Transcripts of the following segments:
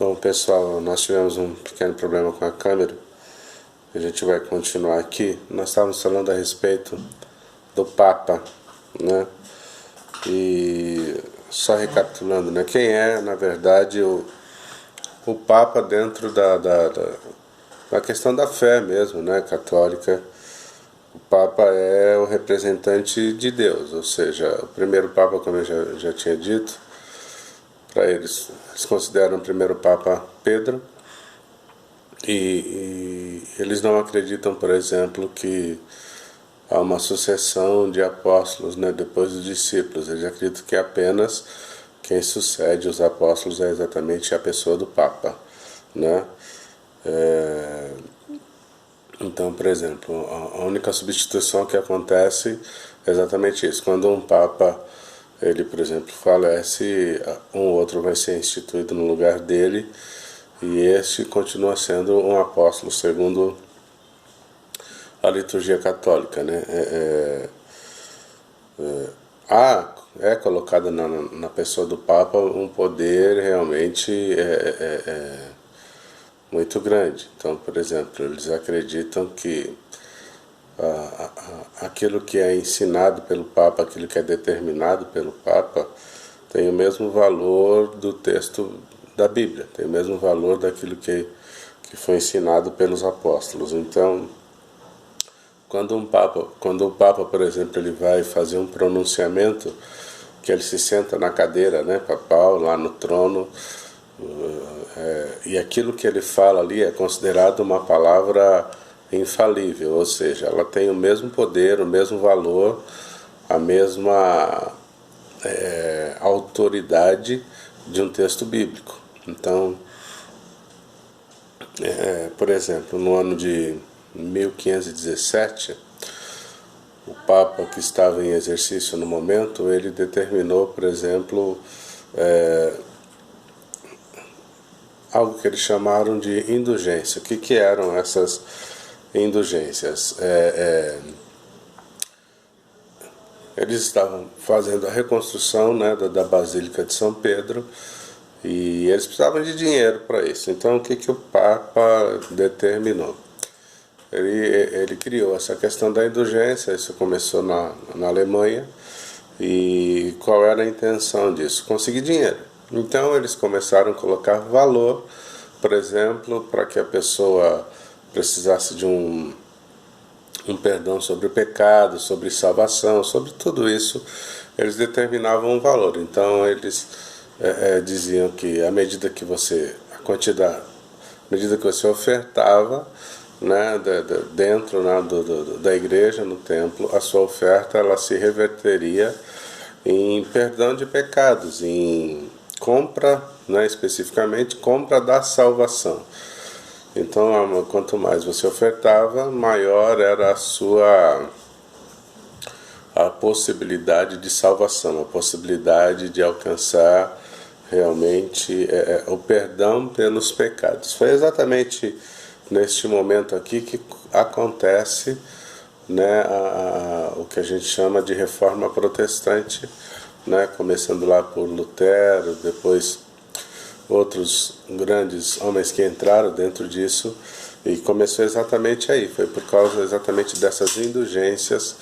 Bom, pessoal, nós tivemos um pequeno problema com a câmera. A gente vai continuar aqui. Nós estávamos falando a respeito do Papa, né? E só recapitulando, né? Quem é, na verdade, o Papa dentro da questão da fé mesmo, né? Católica. O Papa é o representante de Deus, ou seja, o primeiro Papa, como eu já tinha dito, para eles consideram o primeiro Papa Pedro, e eles não acreditam, por exemplo, que há uma sucessão de apóstolos, né, depois dos discípulos. Eles acreditam que apenas quem sucede os apóstolos é exatamente a pessoa do Papa, né? Então, por exemplo, a única substituição que acontece é exatamente isso. Quando um Papa, ele, por exemplo, falece, um outro vai ser instituído no lugar dele, e este continua sendo um apóstolo segundo a liturgia católica, né? É colocado na pessoa do Papa um poder realmente muito grande. Então, por exemplo, eles acreditam que aquilo que é ensinado pelo Papa, aquilo que é determinado pelo Papa, tem o mesmo valor do texto da Bíblia, tem o mesmo valor daquilo que foi ensinado pelos apóstolos. Então, quando o Papa, por exemplo, ele vai fazer um pronunciamento, que ele se senta na cadeira, né, papal, lá no trono, e aquilo que ele fala ali é considerado uma palavra infalível, ou seja, ela tem o mesmo poder, o mesmo valor, a mesma autoridade de um texto bíblico. Então, por exemplo, no ano de 1517, o Papa que estava em exercício no momento, ele determinou, por exemplo, algo que eles chamaram de indulgência. O que eram essas indulgências? Eles estavam fazendo a reconstrução, né, da Basílica de São Pedro, e eles precisavam de dinheiro para isso. Então, o que o Papa determinou? Ele criou essa questão da indulgência. Isso começou na Alemanha. E qual era a intenção disso? Conseguir dinheiro. Então eles começaram a colocar valor, por exemplo, para que a pessoa precisasse de um perdão sobre o pecado, sobre salvação, sobre tudo isso, eles determinavam um valor. Então eles diziam que à medida que você ofertava, né, dentro, né, da igreja, no templo, a sua oferta ela se reverteria em perdão de pecados, em compra, né, especificamente compra da salvação. Então, quanto mais você ofertava, maior era a possibilidade de salvação, a possibilidade de alcançar realmente o perdão pelos pecados. Foi exatamente neste momento aqui que acontece, né, o que a gente chama de reforma protestante, né, começando lá por Lutero, depois outros grandes homens que entraram dentro disso, e começou exatamente aí. Foi por causa exatamente dessas indulgências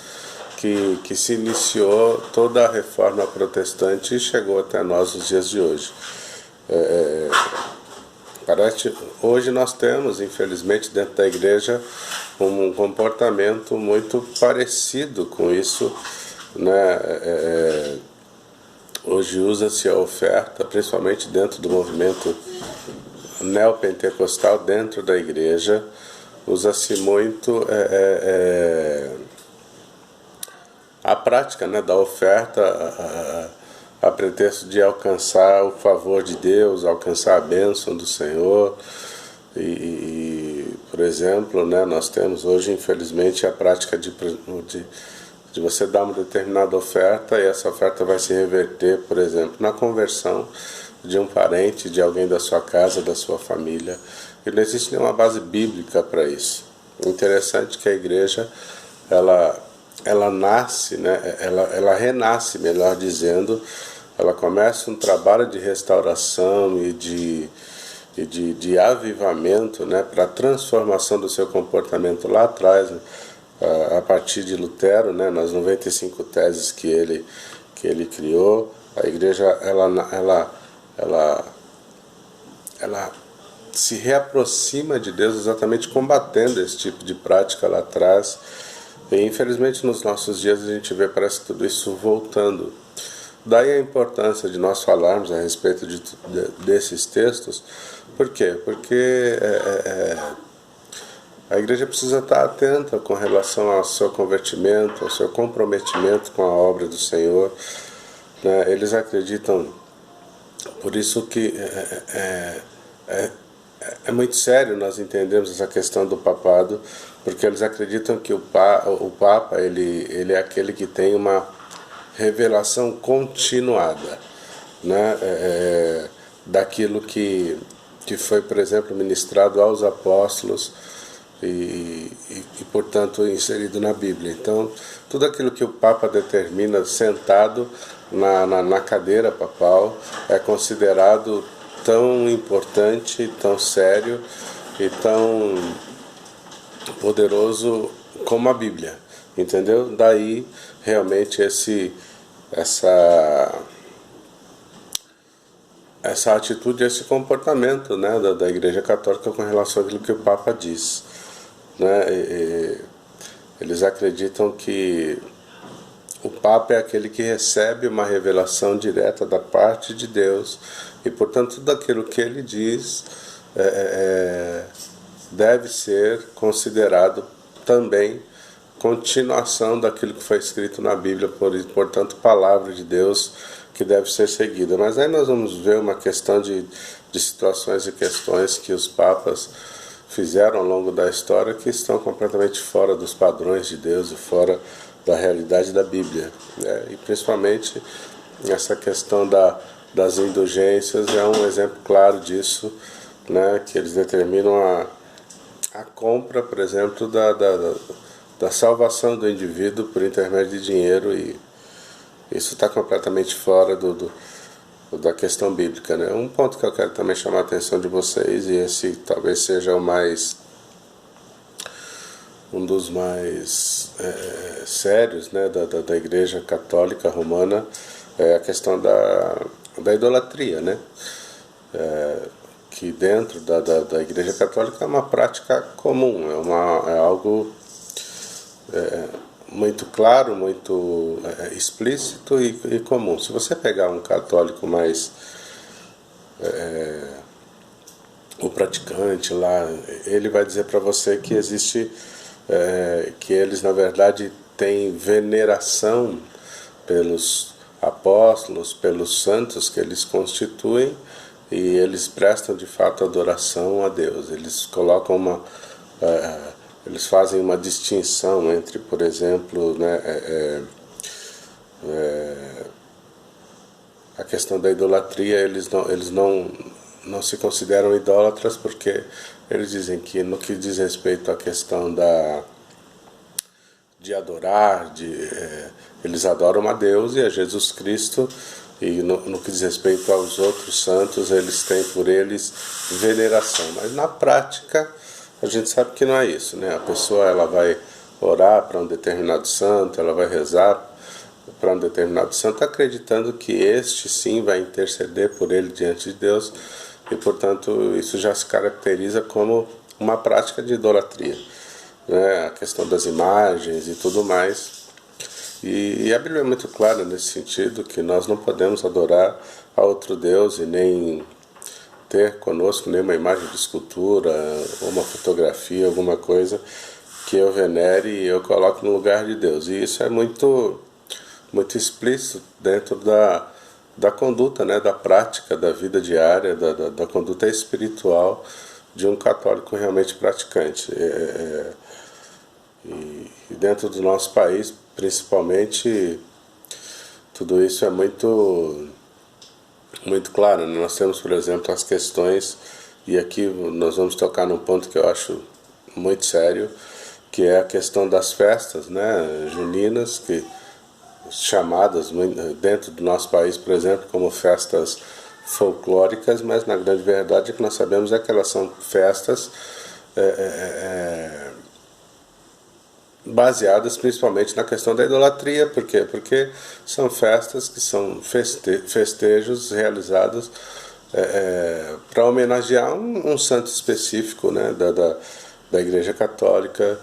que se iniciou toda a reforma protestante e chegou até nós nos dias de hoje. Hoje nós temos, infelizmente, dentro da igreja um comportamento muito parecido com isso, né? Hoje usa-se a oferta, principalmente dentro do movimento neopentecostal, dentro da igreja, usa-se muito a prática, né, da oferta a pretexto de alcançar o favor de Deus, alcançar a bênção do Senhor. Por exemplo, né, nós temos hoje, infelizmente, a prática de você dar uma determinada oferta, e essa oferta vai se reverter, por exemplo, na conversão de um parente, de alguém da sua casa, da sua família. E não existe nenhuma base bíblica para isso. É interessante que a igreja, ela nasce, né, ela renasce, melhor dizendo, ela começa um trabalho de restauração e e de avivamento, né, para a transformação do seu comportamento lá atrás, né, a partir de Lutero, né, nas 95 teses que ele criou. A igreja ela se reaproxima de Deus exatamente combatendo esse tipo de prática lá atrás. E infelizmente nos nossos dias a gente vê, parece que tudo isso voltando. Daí a importância de nós falarmos a respeito desses textos. Por quê? Porque a igreja precisa estar atenta com relação ao seu convertimento, ao seu comprometimento com a obra do Senhor, né? Eles acreditam, por isso que é muito sério nós entendemos essa questão do papado, porque eles acreditam que o Papa ele é aquele que tem uma revelação continuada, né, daquilo que foi, por exemplo, ministrado aos apóstolos e, portanto, inserido na Bíblia. Então, tudo aquilo que o Papa determina sentado na cadeira papal é considerado tão importante, tão sério e tão poderoso como a Bíblia, entendeu? Daí realmente essa atitude, esse comportamento, né, da Igreja Católica com relação àquilo que o Papa diz, né? Eles acreditam que o Papa é aquele que recebe uma revelação direta da parte de Deus e, portanto, tudo aquilo que ele diz deve ser considerado também continuação daquilo que foi escrito na Bíblia, portanto, palavra de Deus que deve ser seguida. Mas aí nós vamos ver uma questão de situações e questões que os papas fizeram ao longo da história que estão completamente fora dos padrões de Deus e fora da realidade da Bíblia, né? E principalmente essa questão das indulgências é um exemplo claro disso, né? Que eles determinam a compra, por exemplo, da salvação do indivíduo por intermédio de dinheiro, e isso está completamente fora da questão bíblica, né? Um ponto que eu quero também chamar a atenção de vocês, e esse talvez seja um dos mais sérios, né, da Igreja Católica Romana, é a questão da idolatria, né? Que dentro da Igreja Católica é uma prática comum, é algo muito claro, muito explícito e comum. Se você pegar um católico mais o praticante lá, ele vai dizer para você que existe que eles na verdade têm veneração pelos apóstolos, pelos santos que eles constituem, e eles prestam de fato adoração a Deus. Eles colocam eles fazem uma distinção entre, por exemplo, né, a questão da idolatria. Eles não se consideram idólatras, porque eles dizem que no que diz respeito à questão de adorar, eles adoram a Deus e a Jesus Cristo, e no que diz respeito aos outros santos, eles têm por eles veneração. Mas na prática a gente sabe que não é isso, né? A pessoa ela vai orar para um determinado santo, ela vai rezar para um determinado santo, acreditando que este sim vai interceder por ele diante de Deus, e portanto isso já se caracteriza como uma prática de idolatria, né? A questão das imagens e tudo mais. E a Bíblia é muito clara nesse sentido, que nós não podemos adorar a outro Deus e nem ter conosco nenhuma imagem de escultura ou uma fotografia, alguma coisa que eu venere e eu coloco no lugar de Deus. E isso é muito explícito dentro da conduta, né, da prática da vida diária, da conduta espiritual de um católico realmente praticante. E dentro do nosso país, principalmente, tudo isso é muito claro, né? Nós temos, por exemplo, as questões, e aqui nós vamos tocar num ponto que eu acho muito sério, que é a questão das festas, né, juninas, que chamadas dentro do nosso país, por exemplo, como festas folclóricas, mas na grande verdade o que nós sabemos é que elas são festas baseadas principalmente na questão da idolatria. Por quê? Porque são festas que são festejos realizados para homenagear um santo específico, né, da Igreja Católica.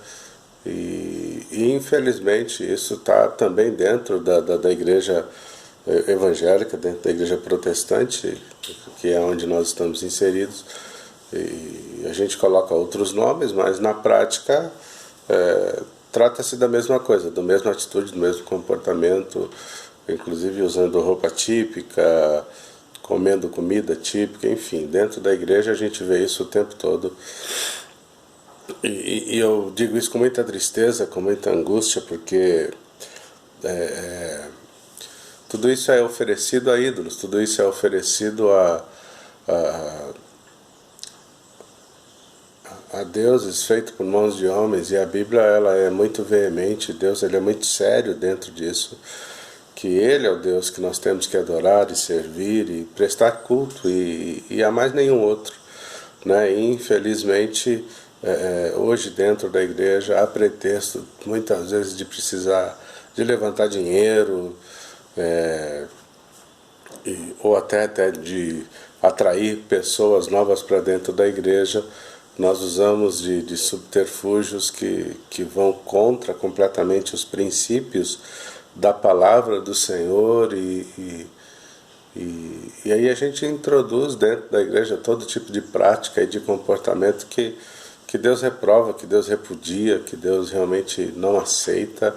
E infelizmente isso está também dentro da Igreja evangélica, dentro da Igreja protestante, que é onde nós estamos inseridos. E a gente coloca outros nomes, mas na prática trata-se da mesma coisa, da mesma atitude, do mesmo comportamento, inclusive usando roupa típica, comendo comida típica, enfim. Dentro da igreja a gente vê isso o tempo todo. E eu digo isso com muita tristeza, com muita angústia, porque tudo isso é oferecido a ídolos, tudo isso é oferecido a deuses feitos por mãos de homens, e a Bíblia ela é muito veemente, Deus ele é muito sério dentro disso, que Ele é o Deus que nós temos que adorar e servir e prestar culto e a mais nenhum outro, né? E, infelizmente, hoje dentro da igreja há pretexto muitas vezes de precisar de levantar dinheiro, ou até de atrair pessoas novas para dentro da igreja. Nós usamos de subterfúgios que vão contra completamente os princípios da palavra do Senhor e aí a gente introduz dentro da igreja todo tipo de prática e de comportamento que Deus reprova, que Deus repudia, que Deus realmente não aceita.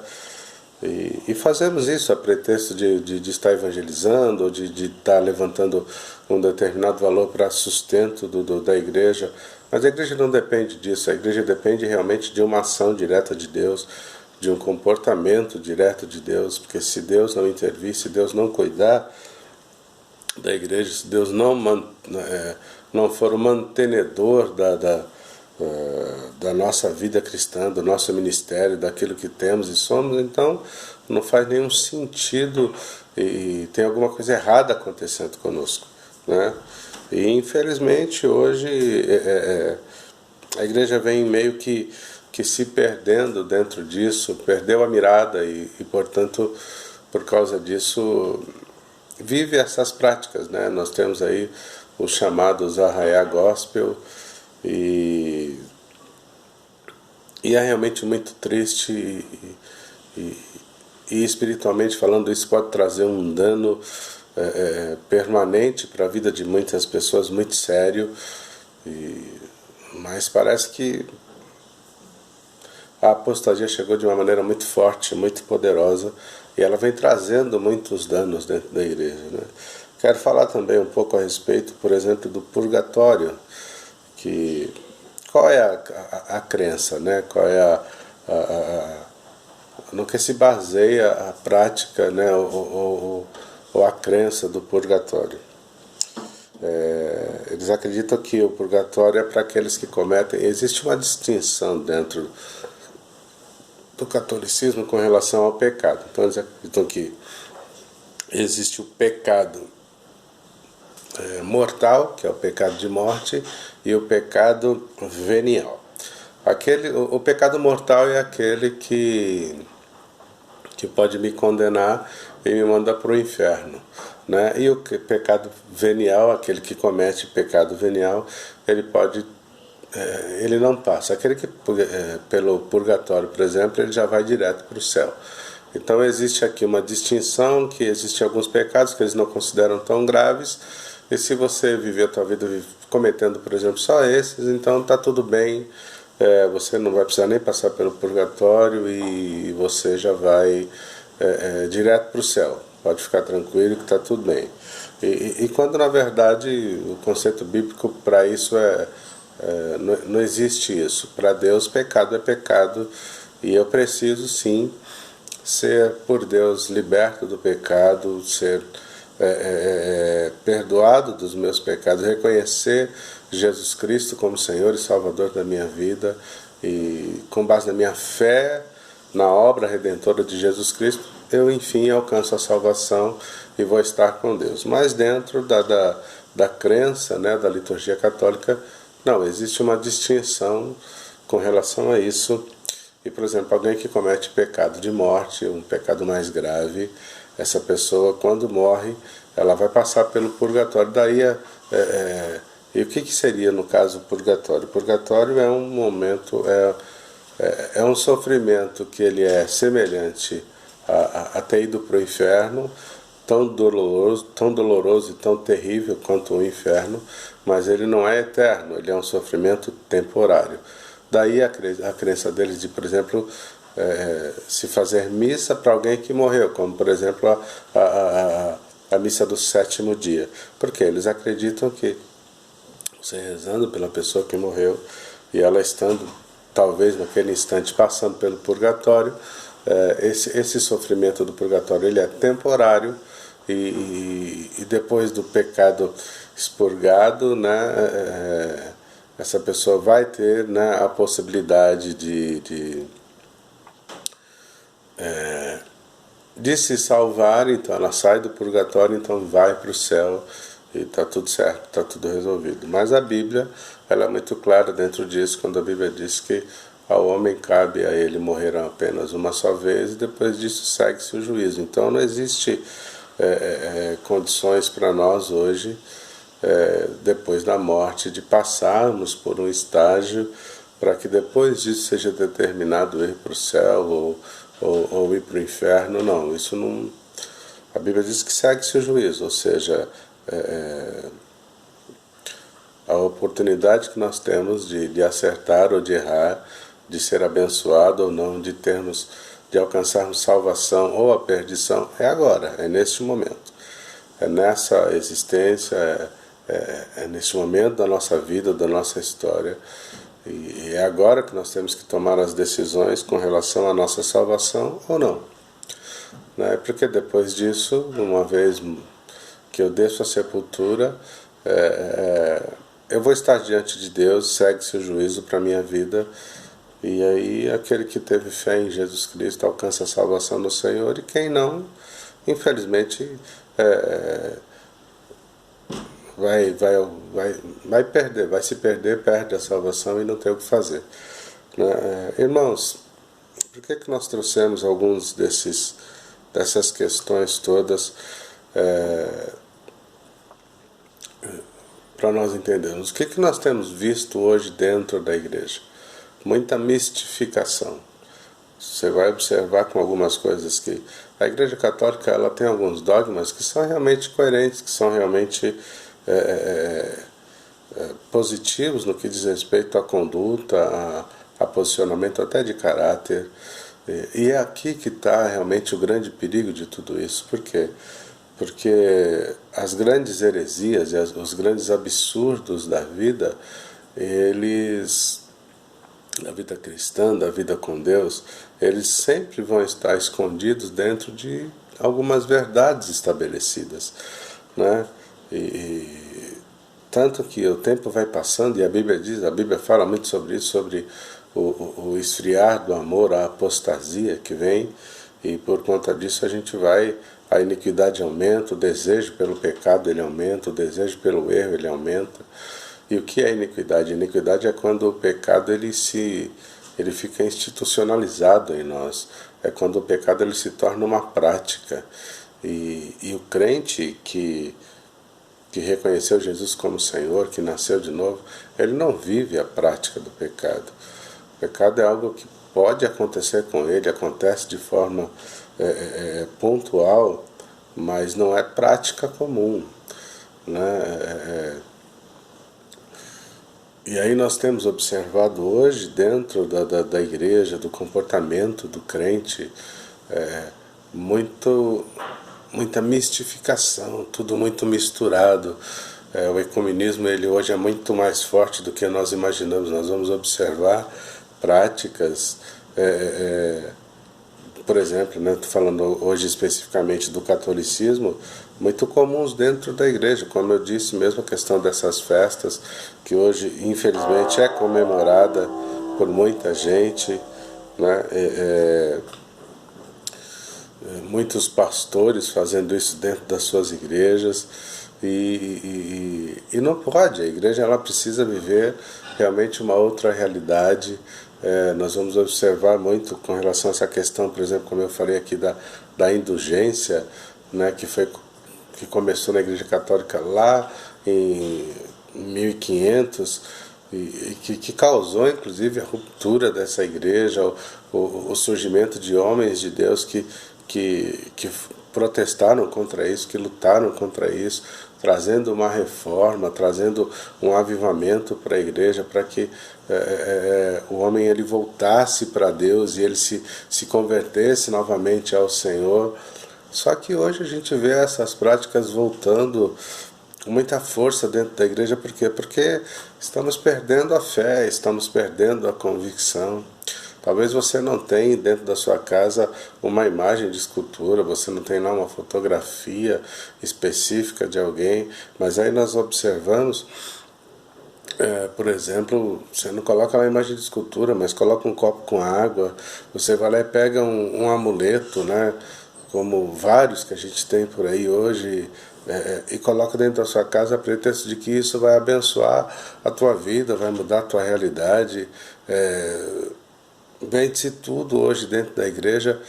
E fazemos isso a pretexto de estar evangelizando ou de estar levantando um determinado valor para sustento da igreja. Mas a igreja não depende disso, a igreja depende realmente de uma ação direta de Deus, de um comportamento direto de Deus, porque se Deus não intervir, se Deus não cuidar da igreja, se Deus não for o mantenedor da nossa vida cristã, do nosso ministério, daquilo que temos e somos, então não faz nenhum sentido e tem alguma coisa errada acontecendo conosco, né? E infelizmente hoje a igreja vem meio que se perdendo dentro disso, perdeu a mirada e portanto, por causa disso, vive essas práticas, né? Nós temos aí os chamados arraiá gospel e é realmente muito triste e espiritualmente falando, isso pode trazer um dano permanente para a vida de muitas pessoas, muito sério, mas parece que a apostasia chegou de uma maneira muito forte, muito poderosa, e ela vem trazendo muitos danos dentro da igreja, né? Quero falar também um pouco a respeito, por exemplo, do purgatório, qual é a crença, né? Qual é no que se baseia a prática, né? ou a crença do purgatório. Eles acreditam que o purgatório é para aqueles que cometem. Existe uma distinção dentro do catolicismo com relação ao pecado. Então eles acreditam que existe o pecado mortal, que é o pecado de morte, e o pecado venial. O pecado mortal é aquele que pode me condenar e me mandar para o inferno, né? E o pecado venial, aquele que comete pecado venial, ele não passa. Aquele que pelo purgatório, por exemplo, ele já vai direto para o céu. Então existe aqui uma distinção, que existem alguns pecados que eles não consideram tão graves, e se você viver a tua vida cometendo, por exemplo, só esses, então está tudo bem, você não vai precisar nem passar pelo purgatório e você já vai direto para o céu. Pode ficar tranquilo que está tudo bem. E quando na verdade o conceito bíblico para isso não existe isso. Para Deus pecado é pecado, e eu preciso sim ser por Deus liberto do pecado, ser perdoado dos meus pecados, reconhecer Jesus Cristo como Senhor e Salvador da minha vida, e com base na minha fé na obra redentora de Jesus Cristo, eu enfim alcanço a salvação e vou estar com Deus. Mas dentro da crença, né, da liturgia católica, não, existe uma distinção com relação a isso. E, por exemplo, alguém que comete pecado de morte, um pecado mais grave, essa pessoa, quando morre, ela vai passar pelo purgatório. Daí, e o que seria, no caso, o purgatório? O purgatório é um momento, é um sofrimento que ele é semelhante a ter ido para o inferno, tão doloroso e tão terrível quanto o inferno, mas ele não é eterno, ele é um sofrimento temporário. Daí a crença deles de, por exemplo, se fazer missa para alguém que morreu, como por exemplo a missa do 7º dia, porque eles acreditam que você rezando pela pessoa que morreu e ela estando talvez naquele instante passando pelo purgatório, esse sofrimento do purgatório ele é temporário e depois do pecado expurgado, né, essa pessoa vai ter, né, a possibilidade de se salvar. Então ela sai do purgatório, então vai para o céu e está tudo certo, está tudo resolvido. Mas a Bíblia ela é muito clara dentro disso, quando a Bíblia diz que ao homem cabe a ele morrer apenas uma só vez e depois disso segue-se o juízo. Então não existe condições para nós hoje, depois da morte, de passarmos por um estágio para que depois disso seja determinado ir para o céu ou ir para o inferno. Não, isso não. A Bíblia diz que segue-se o juízo, ou seja, a oportunidade que nós temos de acertar ou de errar, de ser abençoado ou não, de alcançarmos salvação ou a perdição, é agora, é neste momento, é nessa existência, é neste momento da nossa vida, da nossa história, e é agora que nós temos que tomar as decisões com relação à nossa salvação ou não, né? Porque depois disso, uma vez que eu desço a sepultura, eu vou estar diante de Deus, segue-se o juízo para a minha vida, e aí aquele que teve fé em Jesus Cristo alcança a salvação do Senhor, e quem não, infelizmente, vai perder, vai se perder, perde a salvação e não tem o que fazer, né? Irmãos, por que nós trouxemos alguns dessas questões todas para nós entendermos? O que nós temos visto hoje dentro da igreja? Muita mistificação. Você vai observar com algumas coisas que a Igreja Católica ela tem alguns dogmas que são realmente coerentes, que são realmente positivos no que diz respeito à conduta, a posicionamento até de caráter. E é aqui que está realmente o grande perigo de tudo isso. Por quê? Porque as grandes heresias e os grandes absurdos da vida, da vida cristã, da vida com Deus, eles sempre vão estar escondidos dentro de algumas verdades estabelecidas, né? E tanto que o tempo vai passando e a Bíblia fala muito sobre isso, sobre o esfriar do amor, a apostasia que vem, e por conta disso a iniquidade aumenta, o desejo pelo pecado ele aumenta, o desejo pelo erro ele aumenta. E o que é iniquidade? Iniquidade é quando o pecado ele fica institucionalizado em nós. É quando o pecado ele se torna uma prática. E o crente que reconheceu Jesus como Senhor, que nasceu de novo, ele não vive a prática do pecado. O pecado é algo que pode acontecer com ele, acontece de forma pontual, mas não é prática comum, né? E aí nós temos observado hoje, dentro da igreja, do comportamento do crente, muita mistificação, tudo muito misturado. O ecumenismo ele hoje é muito mais forte do que nós imaginamos. Nós vamos observar práticas, por exemplo, né, estou falando hoje especificamente do catolicismo, muito comuns dentro da igreja, como eu disse mesmo, a questão dessas festas, que hoje infelizmente é comemorada por muita gente, né? muitos pastores fazendo isso dentro das suas igrejas e não pode. A igreja ela precisa viver realmente uma outra realidade. Nós vamos observar muito com relação a essa questão, por exemplo, como eu falei aqui da indulgência, né, que começou na Igreja Católica lá em 1500 e que causou inclusive a ruptura dessa igreja, o surgimento de homens de Deus que protestaram contra isso, que lutaram contra isso, trazendo uma reforma, trazendo um avivamento para a igreja, para que o homem ele voltasse para Deus e ele se convertesse novamente ao Senhor. Só que hoje a gente vê essas práticas voltando com muita força dentro da igreja. Por quê? Porque estamos perdendo a fé, estamos perdendo a convicção. Talvez você não tenha dentro da sua casa uma imagem de escultura, você não tem lá uma fotografia específica de alguém, mas aí nós observamos, por exemplo, você não coloca uma imagem de escultura, mas coloca um copo com água, você vai lá e pega um amuleto, né, como vários que a gente tem por aí hoje, e coloca dentro da sua casa a pretexto de que isso vai abençoar a tua vida, vai mudar a tua realidade. Vende-se tudo hoje dentro da igreja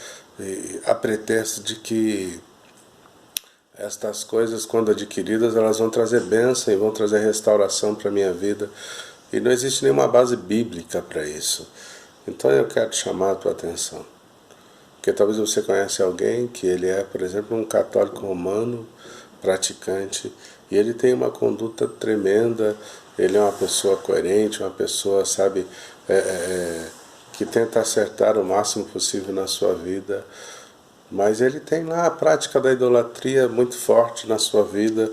a pretexto de que estas coisas, quando adquiridas, elas vão trazer bênção e vão trazer restauração para a minha vida. E não existe nenhuma base bíblica para isso. Então eu quero chamar a tua atenção. Porque talvez você conhece alguém que ele é, por exemplo, um católico romano, praticante, e ele tem uma conduta tremenda, ele é uma pessoa coerente, uma pessoa, sabe, que tenta acertar o máximo possível na sua vida, mas ele tem lá a prática da idolatria muito forte na sua vida.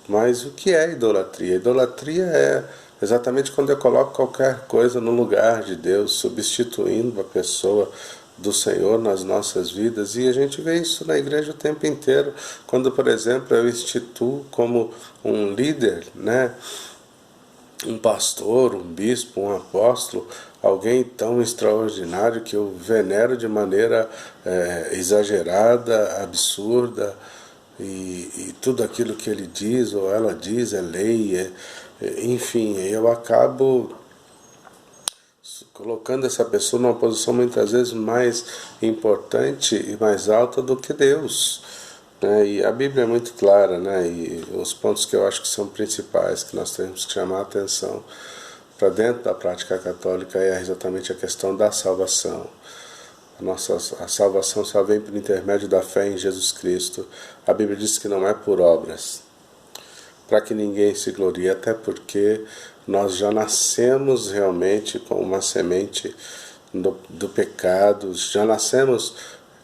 Mas o que é idolatria? Idolatria é exatamente quando eu coloco qualquer coisa no lugar de Deus, substituindo a pessoa do Senhor nas nossas vidas, e a gente vê isso na igreja o tempo inteiro, quando, por exemplo, eu instituo como um líder, né, um pastor, um bispo, um apóstolo, alguém tão extraordinário que eu venero de maneira exagerada, absurda, e tudo aquilo que ele diz ou ela diz é lei, enfim, eu acabo colocando essa pessoa numa posição muitas vezes mais importante e mais alta do que Deus. E a Bíblia é muito clara, né? E os pontos que eu acho que são principais, que nós temos que chamar a atenção para dentro da prática católica, é exatamente a questão da salvação. A salvação só vem por intermédio da fé em Jesus Cristo. A Bíblia diz que não é por obras, para que ninguém se glorie, até porque nós já nascemos realmente com uma semente do pecado, já nascemos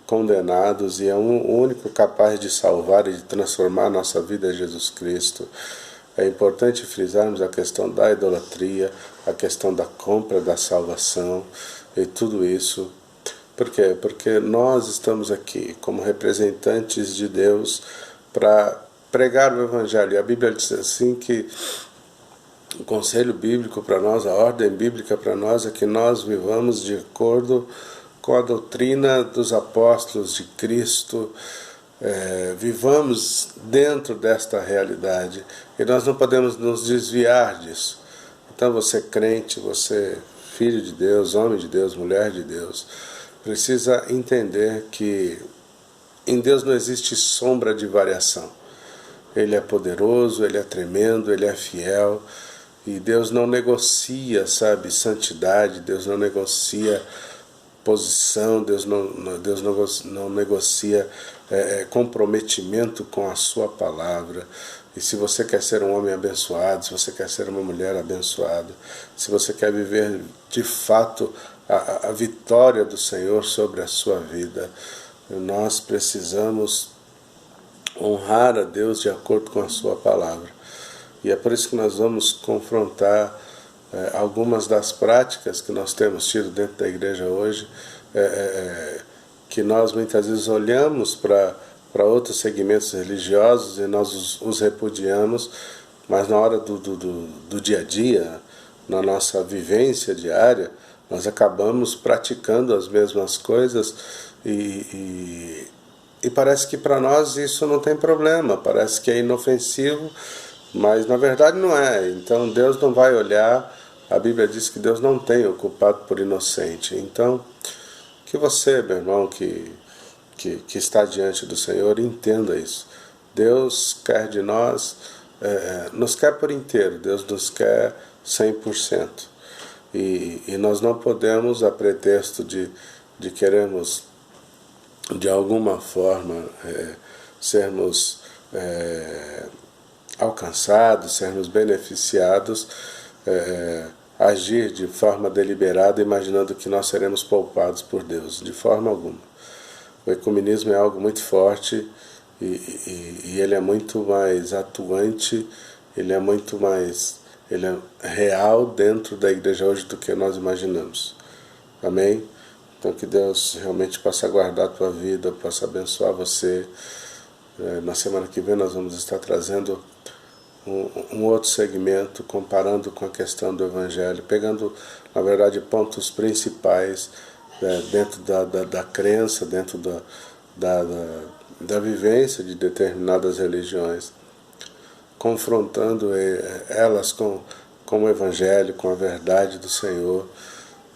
condenados, e é o único capaz de salvar e de transformar a nossa vida é Jesus Cristo. É importante frisarmos a questão da idolatria, a questão da compra da salvação e tudo isso. Por quê? Porque nós estamos aqui como representantes de Deus para pregar o Evangelho. E a Bíblia diz assim que o conselho bíblico para nós, a ordem bíblica para nós é que nós vivamos de acordo com a doutrina dos apóstolos de Cristo, vivamos dentro desta realidade e nós não podemos nos desviar disso. Então você crente, você filho de Deus, homem de Deus, mulher de Deus, precisa entender que em Deus não existe sombra de variação. Ele é poderoso, Ele é tremendo, Ele é fiel, e Deus não negocia, sabe, santidade, Deus não negocia posição, Deus não negocia comprometimento com a sua palavra. E se você quer ser um homem abençoado, se você quer ser uma mulher abençoada, se você quer viver de fato a vitória do Senhor sobre a sua vida, nós precisamos honrar a Deus de acordo com a sua palavra. E é por isso que nós vamos confrontar algumas das práticas que nós temos tido dentro da igreja hoje, que nós muitas vezes olhamos para outros segmentos religiosos e nós os repudiamos, mas na hora do dia a dia, na nossa vivência diária, nós acabamos praticando as mesmas coisas e E parece que para nós isso não tem problema, parece que é inofensivo, mas na verdade não é. Então Deus não vai olhar, a Bíblia diz que Deus não tem o culpado por inocente. Então, que você, meu irmão, que está diante do Senhor, entenda isso. Deus quer de nós, nos quer por inteiro, Deus nos quer 100%. E nós não podemos, a pretexto de querermos, de alguma forma, sermos alcançados, sermos beneficiados, agir de forma deliberada, imaginando que nós seremos poupados por Deus, de forma alguma. O ecumenismo é algo muito forte e ele é muito mais atuante, ele é real dentro da igreja hoje do que nós imaginamos. Amém? Então que Deus realmente possa guardar a tua vida, possa abençoar você. Na semana que vem nós vamos estar trazendo um outro segmento, comparando com a questão do Evangelho, pegando, na verdade, pontos principais dentro da crença, dentro da vivência de determinadas religiões, confrontando elas com o Evangelho, com a verdade do Senhor.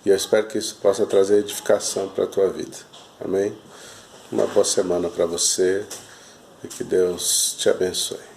E eu espero que isso possa trazer edificação para a tua vida. Amém? Uma boa semana para você e que Deus te abençoe.